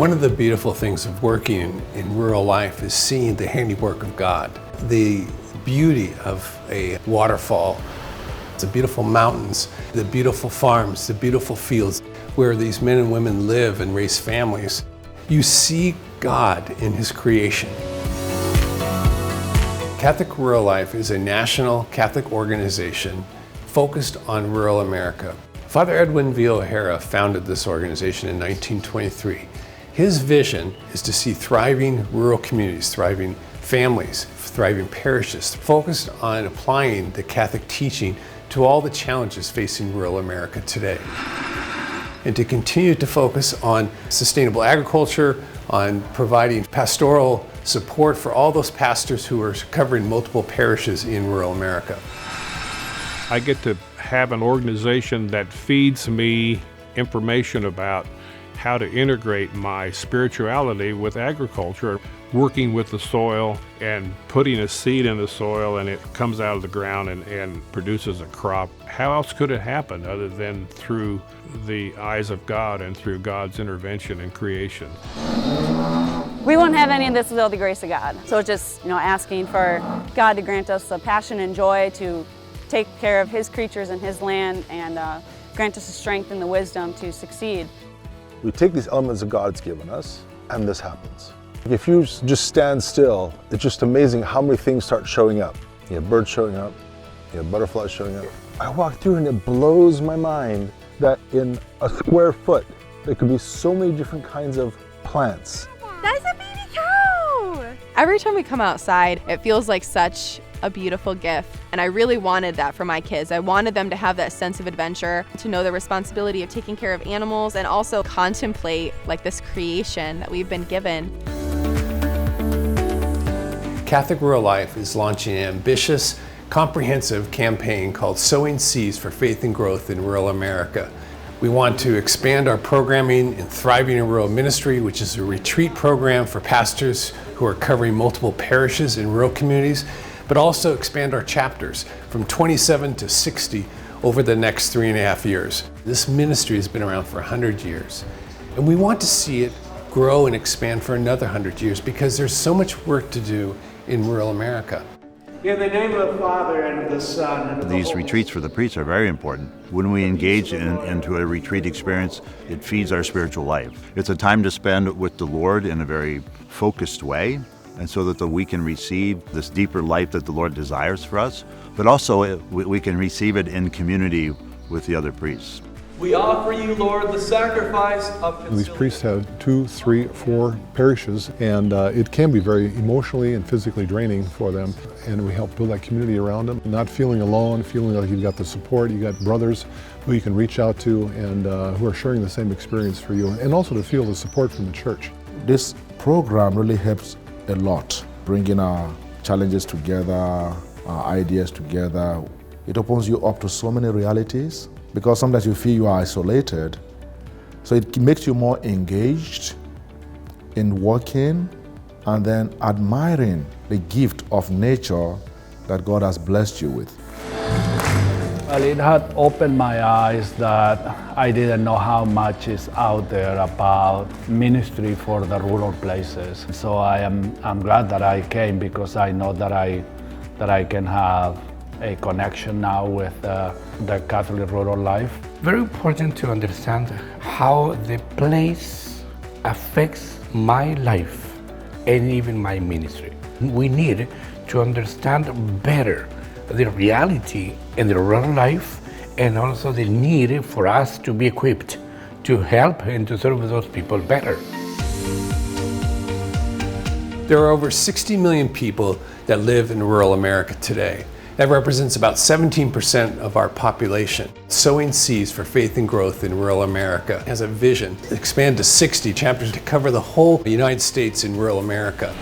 One of the beautiful things of working in rural life is seeing the handiwork of God. The beauty of a waterfall, the beautiful mountains, the beautiful farms, the beautiful fields where these men and women live and raise families. You see God in His creation. Catholic Rural Life is a national Catholic organization focused on rural America. Father Edwin V. O'Hara founded this organization in 1923. His vision is to see thriving rural communities, thriving families, thriving parishes, focused on applying the Catholic teaching to all the challenges facing rural America today. And to continue to focus on sustainable agriculture, on providing pastoral support for all those pastors who are covering multiple parishes in rural America. I get to have an organization that feeds me information about how to integrate my spirituality with agriculture, working with the soil and putting a seed in the soil and it comes out of the ground and produces a crop. How else could it happen other than through the eyes of God and through God's intervention in creation? We won't have any of this without the grace of God. So it's just, asking for God to grant us the passion and joy to take care of His creatures and His land and grant us the strength and the wisdom to succeed. We take these elements that God's given us, and this happens. If you just stand still, it's just amazing how many things start showing up. You have birds showing up, you have butterflies showing up. I walk through and it blows my mind that in a square foot, there could be so many different kinds of plants. That's a baby cow! Every time we come outside, it feels like such a beautiful gift. And I really wanted that for my kids. I wanted them to have that sense of adventure, to know the responsibility of taking care of animals, and also contemplate this creation that we've been given. Catholic Rural Life is launching an ambitious, comprehensive campaign called Sowing Seeds for Faith and Growth in Rural America. We want to expand our programming in Thriving in Rural Ministry, which is a retreat program for pastors who are covering multiple parishes in rural communities, but also expand our chapters from 27 to 60 over the next 3.5 years. This ministry has been around for 100 years, and we want to see it grow and expand for another 100 years because there's so much work to do in rural America. In the name of the Father, and of the Son, and of the These Holy retreats for the priests are very important. When we engage into a retreat experience, it feeds our spiritual life. It's a time to spend with the Lord in a very focused way, and so that we can receive this deeper life that the Lord desires for us, but also we can receive it in community with the other priests. We offer you, Lord, the sacrifice of These priests have 2, 3, 4 parishes, and it can be very emotionally and physically draining for them. And we help build that community around them, not feeling alone, feeling like you've got the support, you got brothers who you can reach out to and who are sharing the same experience for you, and also to feel the support from the church. This program really helps a lot, bringing our challenges together, our ideas together. It opens you up to so many realities, because sometimes you feel you are isolated. So it makes you more engaged in working and then admiring the gift of nature that God has blessed you with. Well, it had opened my eyes that I didn't know how much is out there about ministry for the rural places. So I'm glad that I came, because I know that I can have a connection now with the Catholic rural life. Very important to understand how the place affects my life and even my ministry. We need to understand better the reality in the rural life, and also the need for us to be equipped to help and to serve those people better. There are over 60 million people that live in rural America today. That represents about 17% of our population. Sowing Seeds for Faith and Growth in Rural America has a vision to expand to 60 chapters to cover the whole United States in rural America.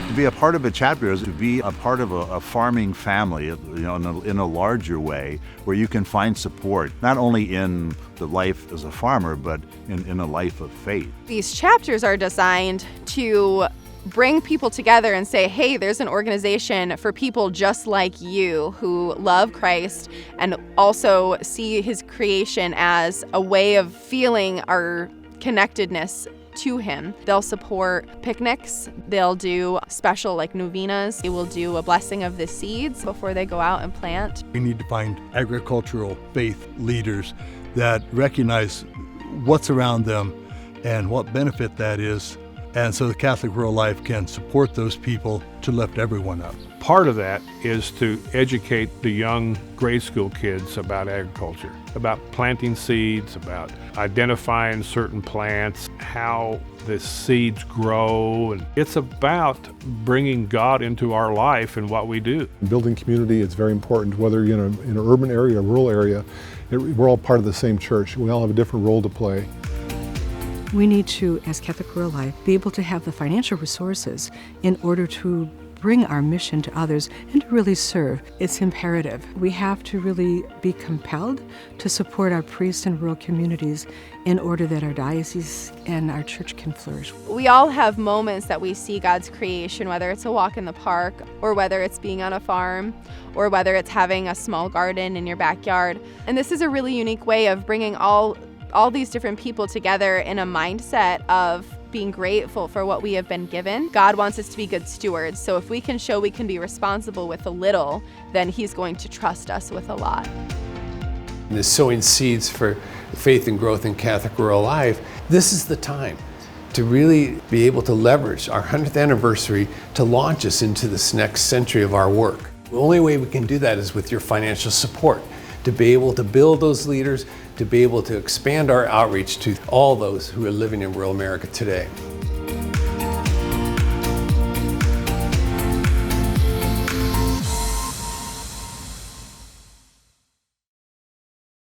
To be a part of a chapter is to be a part of a farming family, in a larger way, where you can find support, not only in the life as a farmer, but in a life of faith. These chapters are designed to bring people together and say, hey, there's an organization for people just like you who love Christ and also see His creation as a way of feeling our connectedness to him. They'll support picnics, they'll do special like novenas, they will do a blessing of the seeds before they go out and plant. We need to find agricultural faith leaders that recognize what's around them and what benefit that is, and so the Catholic Rural Life can support those people to lift everyone up. Part of that is to educate the young grade school kids about agriculture, about planting seeds, about identifying certain plants, how the seeds grow. And it's about bringing God into our life and what we do. Building community is very important, whether you're in an urban area or rural area. We're all part of the same church. We all have a different role to play. We need to, as Catholic Rural Life, be able to have the financial resources in order to bring our mission to others and to really serve. It's imperative. We have to really be compelled to support our priests and rural communities in order that our diocese and our church can flourish. We all have moments that we see God's creation, whether it's a walk in the park, or whether it's being on a farm, or whether it's having a small garden in your backyard. And this is a really unique way of bringing all these different people together in a mindset of being grateful for what we have been given. God wants us to be good stewards, so if we can show we can be responsible with a little, then He's going to trust us with a lot. And the Sowing Seeds for Faith and Growth in Catholic Rural Life, this is the time to really be able to leverage our 100th anniversary to launch us into this next century of our work. The only way we can do that is with your financial support, to be able to build those leaders, to be able to expand our outreach to all those who are living in rural America today.